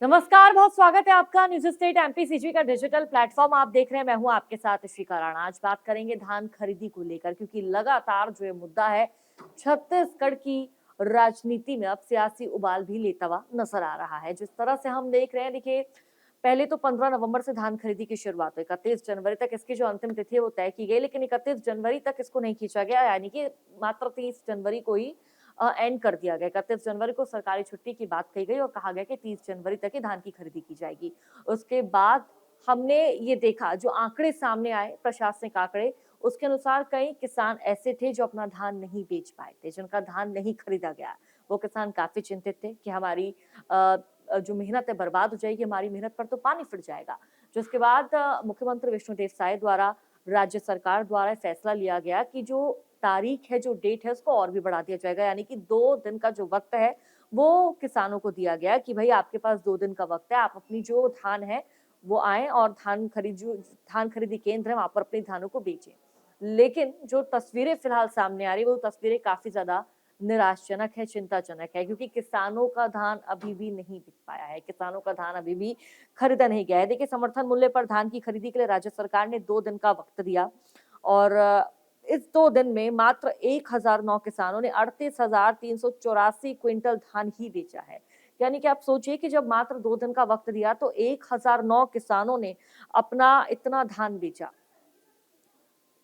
नमस्कार, बहुत स्वागत है आपका न्यूज स्टेट एमपीसीजी का डिजिटल प्लेटफॉर्म आप देख रहे हैं। मैं हूं आपके साथ श्रीका राणा। आज बात करेंगे धान खरीदी को लेकर, क्योंकि लगातार जो ये मुद्दा है छत्तीसगढ़ की राजनीति में अब सियासी उबाल भी लेता हुआ नजर आ रहा है। जिस तरह से हम देख रहे हैं, देखिए पहले तो 15 नवंबर से धान खरीदी की शुरुआत हुई, 31 जनवरी तक इसकी जो अंतिम तिथि है वो तय की गई, लेकिन 31 जनवरी तक इसको नहीं खींचा गया, यानी कि मात्र 30 जनवरी को ही एंड कर दिया गया। 31 जनवरी को सरकारी छुट्टी की बात कही गई और कहा गया कि 30 जनवरी तक ही धान की खरीदी की जाएगी। उसके बाद हमने ये देखा, जो आंकड़े सामने आए, प्रशासनिक आंकड़े, उसके अनुसार कई किसान ऐसे थे जो अपना धान नहीं बेच पाए थे, जिनका धान नहीं खरीदा गया। वो किसान काफी चिंतित थे कि हमारी जो मेहनत है बर्बाद हो जाएगी, हमारी मेहनत पर तो पानी फिर जाएगा। जिसके बाद मुख्यमंत्री विष्णुदेव साय द्वारा, राज्य सरकार द्वारा फैसला लिया गया कि जो तारीख है, जो डेट है, उसको और भी बढ़ा दिया जाएगा, यानी कि 2 दिन का जो वक्त है वो किसानों को दिया गया कि भाई आपके पास 2 दिन का वक्त है, आप अपनी जो धान है वो आए और धान खरीदी केंद्र है वहां पर अपने धानों को बेचें। लेकिन जो तस्वीरें फिलहाल सामने आ रही है वो तस्वीरें काफी ज्यादा निराशजनक है, चिंताजनक है, क्योंकि किसानों का धान अभी भी नहीं बिक पाया है, किसानों का धान अभी भी खरीदा नहीं गया है। देखिए, समर्थन मूल्य पर धान की खरीदी के लिए राज्य सरकार ने 2 दिन का वक्त दिया और इस 2 दिन में मात्र 1009 किसानों ने 38,384 क्विंटल धान ही बेचा है। यानी कि आप सोचिए कि जब मात्र 2 दिन का वक्त दिया तो 1009 किसानों ने अपना इतना धान बेचा।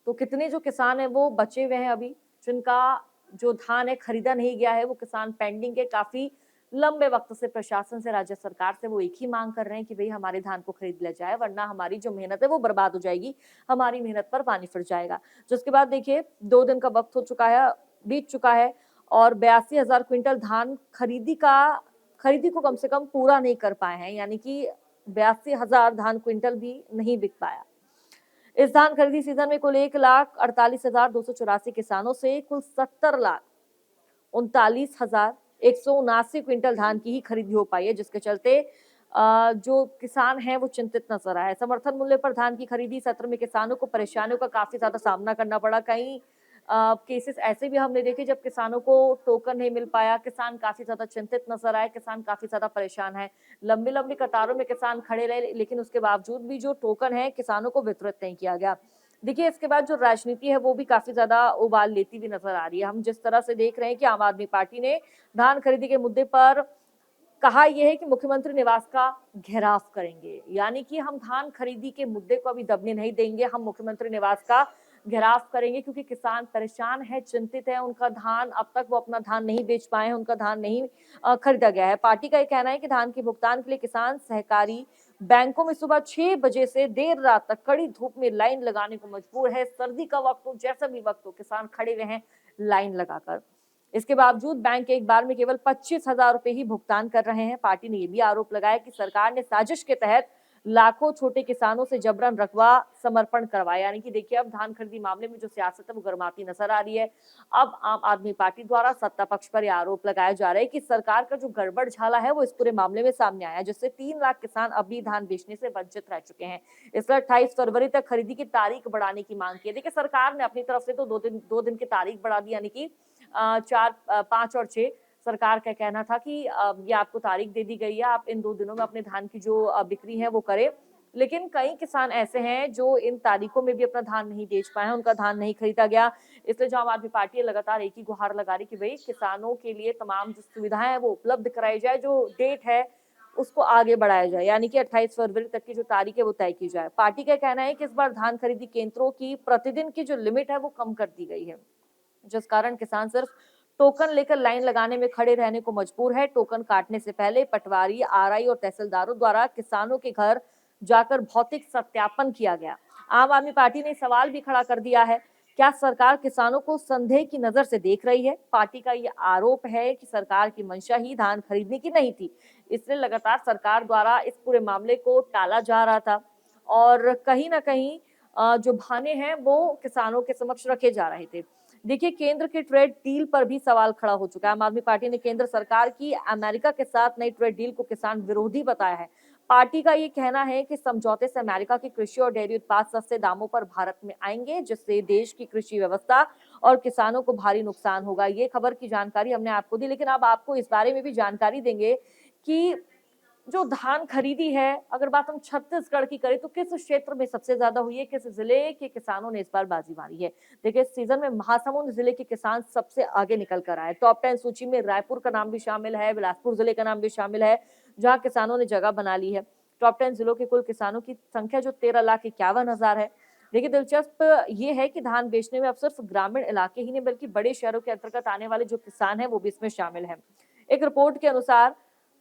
तो कितने जो किसान हैं वो बचे हुए हैं अभी, जिनका जो धान है खरीदा नहीं गया है, वो किसान पेंडिंग है। काफी लंबे वक्त से प्रशासन से, राज्य सरकार से वो एक ही मांग कर रहे हैं कि भाई हमारे धान को खरीद लिया जाए, वरना हमारी जो मेहनत है वो बर्बाद हो जाएगी, हमारी मेहनत पर पानी फिर जाएगा। जिसके बाद देखिए 2 दिन का वक्त हो चुका है, बीत चुका है और 82,000 क्विंटल धान खरीदी को कम से कम पूरा नहीं कर पाए हैं, यानी कि 82,000 धान क्विंटल भी नहीं बिक पाया। इस धान खरीदी सीजन में कुल 1,48,284 किसानों से कुल 70,39,179 क्विंटल धान की ही खरीदी हो पाई है, जिसके चलते जो किसान हैं वो चिंतित नजर आए। समर्थन मूल्य पर धान की खरीदी सत्र में किसानों को परेशानियों का काफी ज्यादा सामना करना पड़ा। कई केसेस ऐसे भी हमने देखे जब किसानों को टोकन नहीं मिल पाया, किसान काफी ज्यादा चिंतित नजर आए, किसान काफी ज्यादा परेशान है। लंबी लंबी कतारों में किसान खड़े रहे, लेकिन उसके बावजूद भी जो टोकन है किसानों को वितरित नहीं किया गया। देखिए, इसके बाद जो राजनीति है वो भी काफी ज्यादा उबाल लेती हुई नजर आ रही है। हम जिस तरह से देख रहे हैं कि आम आदमी पार्टी ने धान खरीदी के मुद्दे पर कहा यह है कि मुख्यमंत्री निवास का घेराव करेंगे, यानी कि हम धान खरीदी के मुद्दे को अभी दबने नहीं देंगे, हम मुख्यमंत्री निवास का घेराव करेंगे, क्योंकि किसान परेशान है, चिंतित है। उनका धान, अब तक वो अपना धान नहीं बेच पाए हैं, उनका धान नहीं खरीदा गया है। पार्टी का यह कहना है कि धान के भुगतान के लिए किसान सहकारी बैंकों में सुबह 6 बजे से देर रात तक कड़ी धूप में लाइन लगाने को मजबूर है। सर्दी का वक्त हो, जैसा भी वक्त हो, किसान खड़े हुए हैं लाइन लगाकर। इसके बावजूद बैंक एक बार में केवल 25,000 रुपए ही भुगतान कर रहे हैं। पार्टी ने यह भी आरोप लगाया कि सरकार ने साजिश के तहत लाखों छोटे किसानों से जबरन रकबा समर्पण करवाया। यानी कि देखिए, अब धान खरीदी मामले में जो सियासत है वो गर्माती नजर आ रही है। अब आम आदमी पार्टी द्वारा सत्ता पक्ष पर यह आरोप लगाया जा रहा है कि सरकार का जो गड़बड़ झाला है वो इस पूरे मामले में सामने आया, जिससे 3 लाख किसान अभी धान बेचने से वंचित रह चुके हैं। इसलिए 28 फरवरी तक खरीदी की तारीख बढ़ाने की मांग की है। देखिए, सरकार ने अपनी तरफ से तो 2 दिन की तारीख बढ़ा दी, यानी कि 5 और 6। सरकार का कहना था कि ये आपको तारीख दे दी गई है, आप इन 2 दिनों में अपने धान की जो बिक्री है वो करें। लेकिन कई किसान ऐसे हैं जो इन तारीखों में भी अपना धान नहीं बेच पाए हैं, उनका धान नहीं खरीदा गया। इसलिए जो आम आदमी पार्टी है लगातार एक ही गुहार लगा रही कि भाई किसानों के लिए तमाम जो सुविधाएं हैं वो उपलब्ध कराई जाए, जो डेट है उसको आगे बढ़ाया जाए, यानी कि 28 फरवरी तक की जो तारीख है वो तय की जाए। पार्टी का कहना है कि इस बार धान खरीदी केंद्रों की प्रतिदिन की जो लिमिट है वो कम कर दी गई है, जिस कारण किसान सिर्फ टोकन लेकर लाइन लगाने में खड़े रहने को मजबूर है। टोकन काटने से पहले पटवारी, आरआई और तहसीलदारों द्वारा किसानों के घर जाकर भौतिक सत्यापन किया गया। आम आदमी पार्टी ने सवाल भी खड़ा कर दिया है, क्या सरकार किसानों को संदेह की नजर से देख रही है? पार्टी का यह आरोप है कि सरकार की मंशा ही धान खरीदने की नहीं थी, इसलिए लगातार सरकार द्वारा इस पूरे मामले को टाला जा रहा था और कहीं ना कहीं जो बहाने हैं वो किसानों के समक्ष रखे जा रहे थे। देखिए, केंद्र के ट्रेड डील पर भी सवाल खड़ा हो चुका है। आम आदमी पार्टी ने केंद्र सरकार की अमेरिका के साथ नई ट्रेड डील को किसान विरोधी बताया है। पार्टी का ये कहना है कि समझौते से अमेरिका की कृषि और डेयरी उत्पाद सस्ते दामों पर भारत में आएंगे, जिससे देश की कृषि व्यवस्था और किसानों को भारी नुकसान होगा। ये खबर की जानकारी हमने आपको दी, लेकिन अब आपको इस बारे में भी जानकारी देंगे कि जो धान खरीदी है, अगर बात हम छत्तीसगढ़ की करें तो किस क्षेत्र में सबसे ज्यादा हुई है, किस जिले के किसानों ने इस बार बाजी मारी है? देखिए, इस सीजन में महासमुंद जिले के किसान सबसे आगे निकल कर आए। टॉप 10 सूची में रायपुर का नाम भी शामिल है, बिलासपुर जिले का नाम भी शामिल है, जहां किसानों ने जगह बना ली है। टॉप 10 जिलों के कुल किसानों की संख्या जो 13,51,000 है। देखिए, दिलचस्प ये है कि धान बेचने में अब सिर्फ ग्रामीण इलाके ही नहीं बल्कि बड़े शहरों के अंतर्गत आने वाले जो किसान हैं वो भी इसमें शामिल हैं। एक रिपोर्ट के अनुसार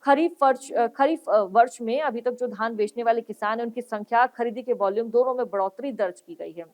खरीफ वर्ष में अभी तक जो धान बेचने वाले किसान हैं उनकी संख्या, खरीदी के वॉल्यूम दोनों में बढ़ोतरी दर्ज की गई है।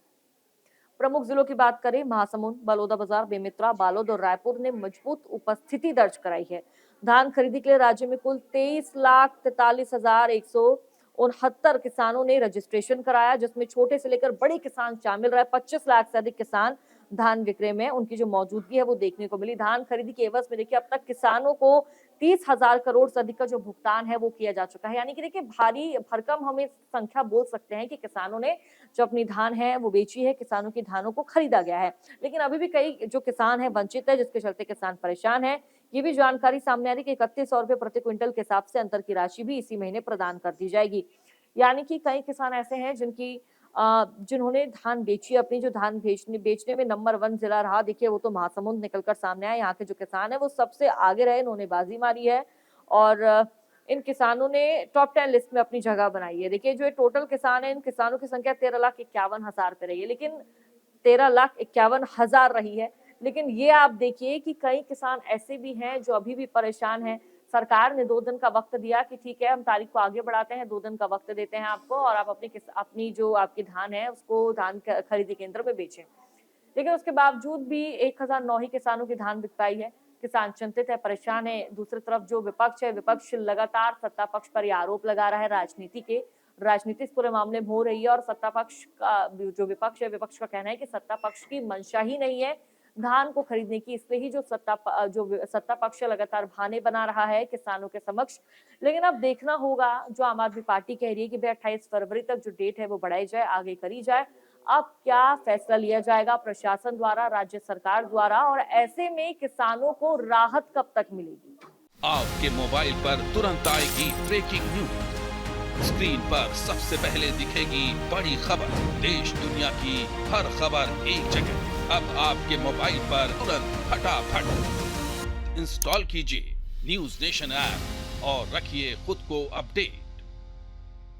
प्रमुख जिलों की बात करें, महासमुंद, बलौदाबाजार, बेमेतरा, बालोद और रायपुर ने मजबूत उपस्थिति दर्ज कराई है। धान खरीदी के लिए राज्य में कुल 23,43,169 किसानों ने रजिस्ट्रेशन कराया, जिसमें छोटे से लेकर बड़े किसान शामिल रहे। 25 लाख से अधिक किसान धान विक्रय में उनकी जो मौजूदगी है वो देखने को मिली। धान खरीदी के एवज में देखिए, अब तक किसानों को 30,000 करोड़ से अधिक का जो भुगतान है वो किया जा चुका है। यानी कि देखिए, भारी भरकम हम इस संख्या बोल सकते हैं कि किसानों ने जो अपनी धान है वो बेची है, किसानों की धानों को खरीदा गया है। लेकिन अभी भी कई जो किसान है वंचित है, जिसके चलते किसान परेशान है। ये भी जानकारी सामने आ रही है कि 3100 रुपए प्रति क्विंटल के हिसाब से अंतर की राशि भी इसी महीने प्रदान कर दी जाएगी। यानी कि कई किसान ऐसे हैं जिन्होंने धान बेची, अपनी जो धान बेचने में नंबर 1 जिला रहा, देखिए वो तो महासमुंद निकलकर सामने आया। यहाँ के जो किसान है वो सबसे आगे रहे, इन्होंने बाजी मारी है और इन किसानों ने टॉप 10 लिस्ट में अपनी जगह बनाई है। देखिए, जो ये टोटल किसान है, इन किसानों की संख्या 13,51,000 पे रही है, लेकिन 13,51,000 रही है। लेकिन ये आप देखिए कि कई किसान ऐसे भी हैं जो अभी भी परेशान हैं। सरकार ने 2 दिन का वक्त दिया कि ठीक है, हम तारीख को आगे बढ़ाते हैं, 2 दिन का वक्त देते हैं आपको और आप अपनी जो आपकी धान है उसको धान खरीदी केंद्र में बेचें। लेकिन उसके बावजूद भी 1009 ही किसानों की धान बिक पाई है। किसान चिंतित है, परेशान है। दूसरी तरफ जो विपक्ष है, विपक्ष लगातार सत्ता पक्ष पर ये आरोप लगा रहा है राजनीति इस पूरे मामले में हो रही है और सत्ता पक्ष का जो विपक्ष है, विपक्ष का कहना है कि सत्ता पक्ष की मंशा ही नहीं है धान को खरीदने की, इसलिए ही जो सत्ता पक्ष लगातार बहाने बना रहा है किसानों के समक्ष। लेकिन अब देखना होगा, जो आम आदमी पार्टी कह रही है कि भाई 28 फरवरी तक जो डेट है वो बढ़ाई जाए, आगे करी जाए। अब क्या फैसला लिया जाएगा प्रशासन द्वारा, राज्य सरकार द्वारा, और ऐसे में किसानों को राहत कब तक मिलेगी? आपके मोबाइल पर तुरंत आएगी ब्रेकिंग न्यूज, स्क्रीन पर सबसे पहले दिखेगी बड़ी खबर, देश दुनिया की हर खबर एक जगह। अब आपके मोबाइल पर तुरंत फटाफट इंस्टॉल कीजिए न्यूज नेशन ऐप और रखिए खुद को अपडेट।